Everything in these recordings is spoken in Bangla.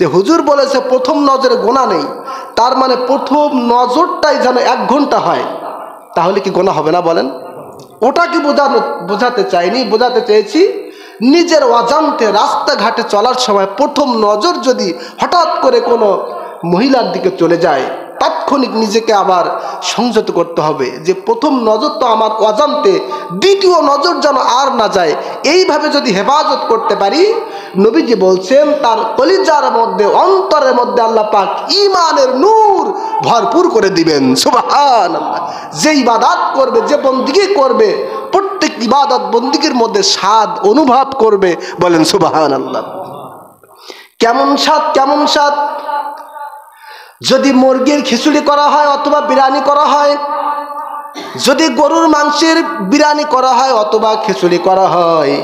যে হুজুর বলেছে প্রথম নজরে গোনা নেই, তার মানে প্রথম নজরটাই যেন 1 ঘন্টা হয়, তাহলে কি গোনা হবে না বলেন? ওটা কি বোঝাতে চাইনি, বোঝাতে চেয়েছি নিজের অজান্তে রাস্তাঘাটে চলার সময় প্রথম নজর যদি হঠাৎ করে কোনো মহিলার দিকে চলে যায়, তাৎক্ষণিক নিজেকে আবার সংযত করতে হবে যে প্রথম নজর তো আমার অজান্তে, দ্বিতীয় নজর যেন আর না যায়। এইভাবে যদি হেফাজত করতে পারি, নবীজি বলছেন তার কলিজার মধ্যে, অন্তরের মধ্যে আল্লাহ পাক ঈমানের নূর ভরপুর করে দিবেন। সুবহানাল্লাহ। যে ইবাদত করবে, যে বন্দেগী করবে, প্রত্যেক ইবাদত বন্দেগীর মধ্যে স্বাদ অনুভব করবে। বলেন সুবহানাল্লাহ। কেমন স্বাদ, কেমন স্বাদ! যদি মুরগির খিচুড়ি করা হয় অথবা বিরিয়ানি করা হয়, যদি গরুর মাংসের বিরিয়ানি করা হয় অথবা খিচুড়ি করা হয়,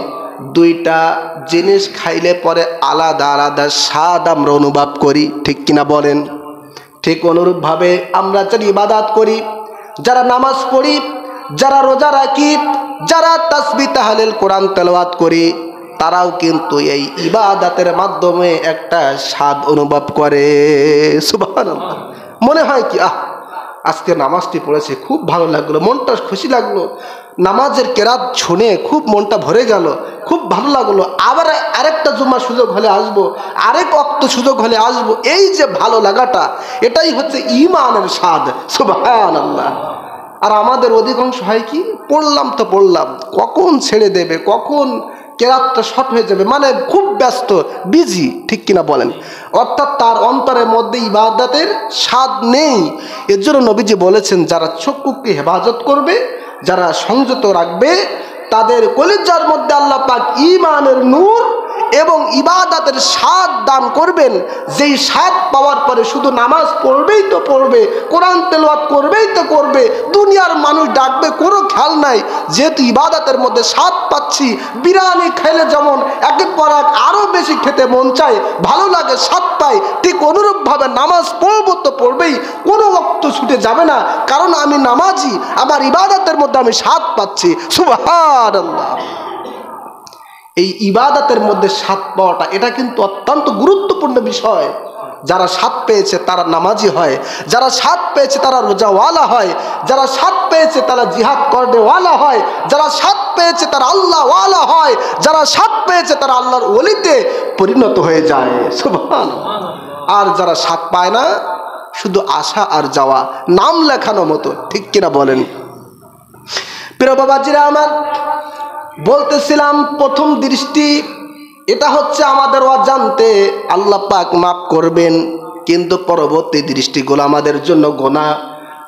দুইটা জিনিস খাইলে পরে আলাদা আলাদা স্বাদ আমরা অনুভব করি, ঠিক কিনা বলেন? ঠিক অনুরূপভাবে আমরা যারা ইবাদত করি, যারা নামাজ পড়ি, যারা রোজা রাখি, যারা তাসবিহ তাহলিল কোরআন তেলাওয়াত করি, তারাও কিন্তু এই ইবাদতের মাধ্যমে একটা স্বাদ অনুভব করে। সুবহানাল্লাহ। মনে হয় কি, আজকে নামাজটি পড়েছে, খুব ভালো লাগলো, মনটা খুশি লাগলো, নামাজের কেরাত শুনে খুব মনটা ভরে গেল, খুব ভালো লাগলো, আবার আরেকটা জুম্মার সুযোগ হলে আসবো, আরেক ওয়াক্ত সুযোগ হলে আসবো। এই যে ভালো লাগাটা, এটাই হচ্ছে ঈমানের স্বাদ। সুবহানাল্লাহ। আর আমাদের অধিকাংশ হয় কি, পড়লাম তো পড়লাম, কখন ছেড়ে দেবে, কখন কেরাতটা শর্ট হয়ে যাবে, মানে খুব ব্যস্ত, বিজি, ঠিক কিনা বলেন? অর্থাৎ তার অন্তরের মধ্যে ইবাদতের স্বাদ নেই। এর জন্য নবীজি বলেছেন, যারা চক্ষুকে হেফাজত করবে, যারা সংযত রাখবে, তাদের কলিজার মধ্যে আল্লাহ পাক ঈমানের নূর এবং ইবাদতের স্বাদ দান করবেন। যেই স্বাদ পাওয়ার পরে শুধু নামাজ পড়বেই তো পড়বে, কোরআন তেলাওয়াত করবেই তো করবে, দুনিয়ার মানুষ ডাকবে কোনো খেয়াল নাই, যেহেতু ইবাদতের মধ্যে স্বাদ পাচ্ছি। বিরিয়ানি খাইলে যেমন একের পর এক আরও বেশি খেতে মন চায়, ভালো লাগে, স্বাদ পাই, ঠিক অনুরূপভাবে নামাজ পড়বো তো পড়বেই, কোনো ওয়াক্ত ছুটে যাবে না, কারণ আমি নামাজি, আমার ইবাদতের মধ্যে আমি স্বাদ পাচ্ছি। সুবহানাল্লাহ। এই ইবাদতের মধ্যে স্বাদ পাওয়াটা, এটা কিন্তু অত্যন্ত গুরুত্বপূর্ণ বিষয়। যারা স্বাদ পেয়েছে তারা নামাজি হয়, যারা স্বাদ পেয়েছে তারা রোজাওয়ালা হয়, যারা স্বাদ পেয়েছে তারা জিহাদ করনেওয়ালা হয়, যারা স্বাদ পেয়েছে তারা আল্লাহওয়ালা হয়, যারা স্বাদ পেয়েছে তারা আল্লাহর ওলিতে পরিণত হয়ে যায়। সুবহানাল্লাহ। আর যারা স্বাদ পায় না, শুধু আসা আর যাওয়া, নাম লেখানো মতো, ঠিক কিনা বলেন? প্রিয় বাবাজিরা আমার, বলতেছিলাম প্রথম দৃষ্টি, এটা হচ্ছে আমাদের অজান্তে, আল্লাহ পাক মাফ করবেন, কিন্তু পরবর্তী দৃষ্টিগুলো আমাদের জন্য গোনা।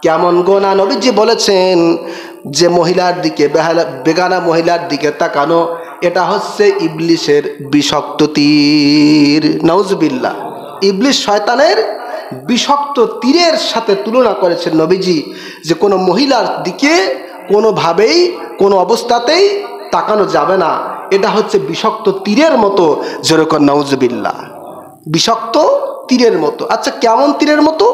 কেমন গোনা? নবীজি বলেছেন যে মহিলার দিকে, বেগানা মহিলার দিকে তাকানো, এটা হচ্ছে ইবলিসের বিষাক্ত তীর। নাউজুবিল্লাহ। ইবলিস শয়তানের বিষাক্ত তীরের সাথে তুলনা করেছেন নবীজি, যে কোনো মহিলার দিকে কোনোভাবেই, কোনো অবস্থাতেই তাকানো যাবে না। এটা হচ্ছে বিষাক্ত তীরের মতো। যেরকম নাউজুবিল্লাহ, বিষাক্ত তীরের মতো। আচ্ছা, কেমন তীরের মতো?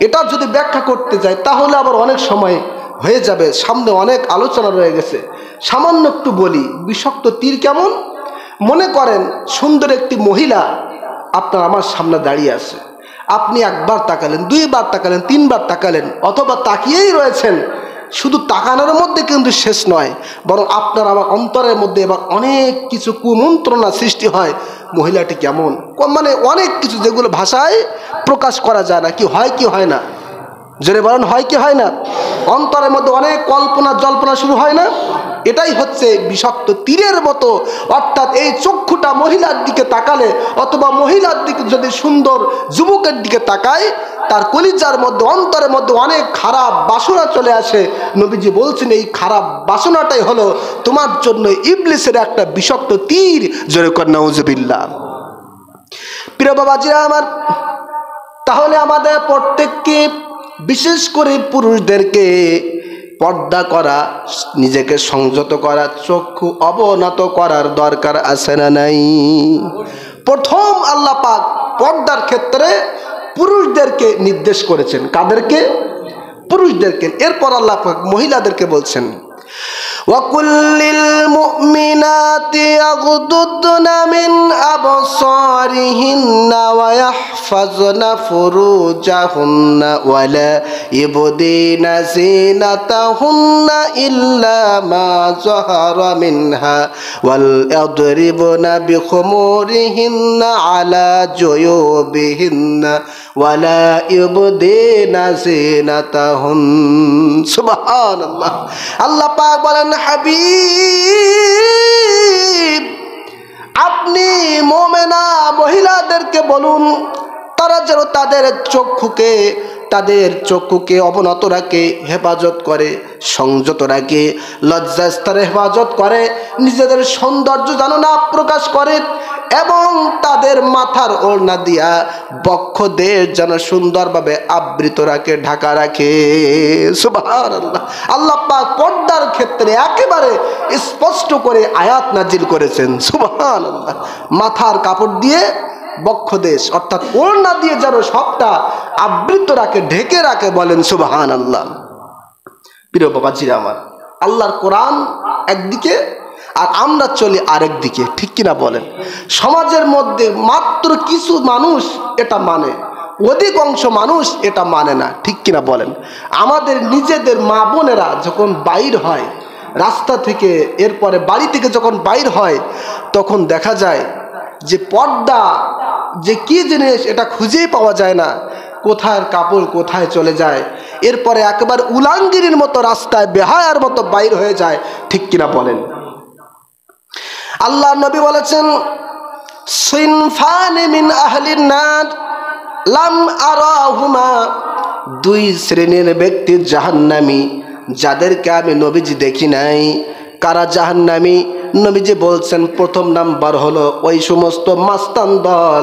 এটা যদি ব্যাখ্যা করতে যাই তাহলে আবার অনেক সময় হয়ে যাবে, সামনে অনেক আলোচনা রয়ে গেছে। সামান্য একটু বলি, বিষাক্ত তীর কেমন? মনে করেন সুন্দর একটি মহিলা আপনার আমার সামনে দাঁড়িয়ে আছে, আপনি একবার তাকালেন, দুইবার তাকালেন, তিনবার তাকালেন, অথবা তাকিয়েই রয়েছেন। শুধু তাকানোর মধ্যে কিন্তু শেষ নয়, বরং আপনার আমার অন্তরের মধ্যে এবার অনেক কিছু কুমন্ত্রণা সৃষ্টি হয়। মহিলাটি কেমন, মানে অনেক কিছু যেগুলো ভাষায় প্রকাশ করা যায় না। কি হয়, কি হয় না? জোরে বলেন, হয় কি হয় না? অন্তরের মধ্যে অনেক কল্পনা জল্পনা শুরু হয় না? এটাই হচ্ছে বিষাক্ত তীরের মতো। অর্থাৎ এই চক্ষুটা মহিলার দিকে তাকালে, অথবা মহিলার দিকে যদি সুন্দর যুবকের দিকে তাকায়, তার কলিজার মধ্যে, অন্তরের মধ্যে অনেক খারাপ বাসনা চলে আসে। নবীজি বলছেন এই খারাপ বাসনাটাই হলো তোমার জন্য ইবলিসের একটা বিষাক্ত তীর। জোরে কর নাউজুবিল্লাহ। প্রিয় বাবাজিরা আমার, তাহলে আমাদের প্রত্যেককে, বিশেষ করে পুরুষদেরকে পর্দা করা, নিজেকে সংযত করা, চক্ষু অবনত করার দরকার আছে না নাই? প্রথম আল্লাহ পাক পর্দার ক্ষেত্রে পুরুষদেরকে নির্দেশ করেছেন। কাদেরকে? পুরুষদেরকে। এরপর আল্লাহ পাক মহিলাদেরকে বলছেন, وقل للمؤمنات يغضضن من أبصارهن ويحفظن فروجهن ولا يبدين زينتهن إلا ما ظهر منها وليضربن بخمورهن على جيوبهن ولا يبدين زينتهن سبحان الله আল্লাহ পাক বলেন হাবিব আপনি মুমিনা মহিলাদেরকে বলুন তারা যেন তাদের চক্ষুকে অবনত রাখে, হেফাজত করে, সংযত রাখে, লজ্জাস্থানে হেফাজত করে, নিজেদের সৌন্দর্য যেন না প্রকাশ করে এবং তাদের মাথার ওড়না দিয়া বক্ষদেশ যেন সুন্দরভাবে আবৃত রাখে, ঢাকা রাখে। সুবহানাল্লাহ। আল্লাহ পাক পর্দার ক্ষেত্রে একেবারে স্পষ্ট করে আয়াত নাজিল করেছেন। সুবহানাল্লাহ। মাথার কাপড় দিয়ে বক্ষদেশ অর্থাৎ ওড়না দিয়ে যেন সবটা আবৃত রাখে, ঢেকে রাখে, বলেন সুবহানাল্লাহ। প্রিয় বাবাজিরা আমার, আল্লাহর কোরআন একদিকে আর আমরা চলি আরেক দিকে, ঠিক কিনা বলেন? সমাজের মধ্যে মাত্র কিছু মানুষ এটা মানে, অধিকাংশ মানুষ এটা মানে না, ঠিক কিনা বলেন? আমাদের নিজেদের মা বোনেরা যখন বাইর হয় রাস্তা থেকে, এরপরে বাড়ি থেকে যখন বাইর হয়, তখন দেখা যায় যে পর্দা যে কি জিনিস এটা খুঁজেই পাওয়া যায় না, কোথায় কাপড় কোথায় চলে যায়, এরপরে একেবারে উলাঙ্গিনীর মতো রাস্তায় বেহায়ার মতো বাইর হয়ে যায়, ঠিক কিনা বলেন? আল্লাহ নবী বলেছেন সিনফানি মিন আহলিন নার লাম আরাহুমা, দুই শ্রেণীর ব্যক্তি জাহান্নামী যাদেরকে আমি নবীজি দেখি নাই। কারা জাহান্নামী? নবীজি বলছেন প্রথম নাম্বার হলো ওই সমস্ত মাস্তান দল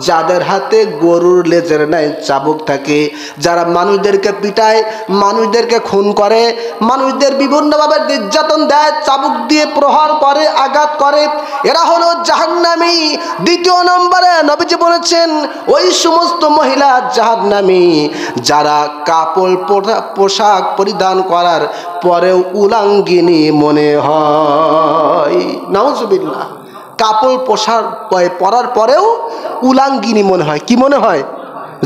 যাদের হাতে গরুর লেজের নাই চাবুক থাকে, যারা মানুষদেরকে পিটায়, মানুষদেরকে খুন করে, মানুষদের বিভিন্নভাবে নির্যাতন দেয়, চাবুক দিয়ে প্রহার করে, আঘাত করে, এরা হলো জাহান্নামী। দ্বিতীয় নম্বরে নবীজি বলেছেন ওই সমস্ত মহিলা জাহান্নামী যারা কাপড় পোশাক পরিধান করার পরেও উলাঙ্গিনী মনে হয়। নাউজুবিল্লাহ। কাপড় পোশাক পরার পরেও উলাঙ্গিনী মনে হয়। কি মনে হয়?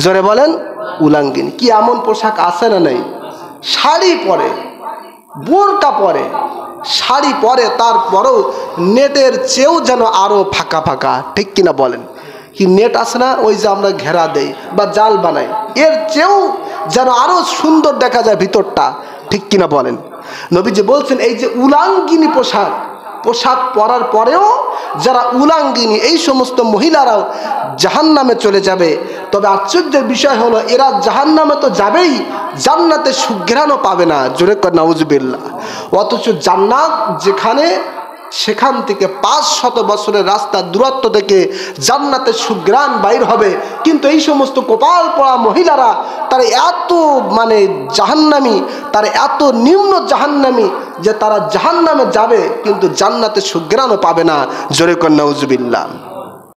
জোরে বলেন। উলাঙ্গিনী। কি এমন পোশাক আছে না নাই? শাড়ি পরে, বোরকা পরে, শাড়ি পরে, তারপরেও নেটের চেয়েও যেন আরো ফাঁকা ফাঁকা, ঠিক কিনা বলেন? কি নেট আছে না, ওই যে আমরা ঘেরা দেই বা জাল বানাই, এর চেয়েও যেন আরো সুন্দর দেখা যায় ভিতরটা, ঠিক কিনা বলেন? নবীজি বলছেন এই যে উলাঙ্গিনী পোশাক পরার পরেও যারা উলাঙ্গিনী, এই সমস্ত মহিলারাও জাহান্নামে চলে যাবে। তবে আশ্চর্যের বিষয় হলো এরা জাহান্নামে তো যাবেই, জান্নাতে সুঘ্রাণও পাবে না। জোরে কর নাউজুবিল্লাহ। অথচ জান্নাত যেখানে, সেখান থেকে 500 বছরের রাস্তা দূরত্ব থেকে জান্নাতের সুঘ্রাণ বাইর হবে, কিন্তু এই সমস্ত কপাল পড়া মহিলারা তারা এত জাহান্নামী, তারা এত নিম্ন জাহান্নামী যে তারা জাহান্নামে যাবে কিন্তু জান্নাতের সুঘ্রাণও পাবে না। জোরে কর নাউজুবিল্লাহ।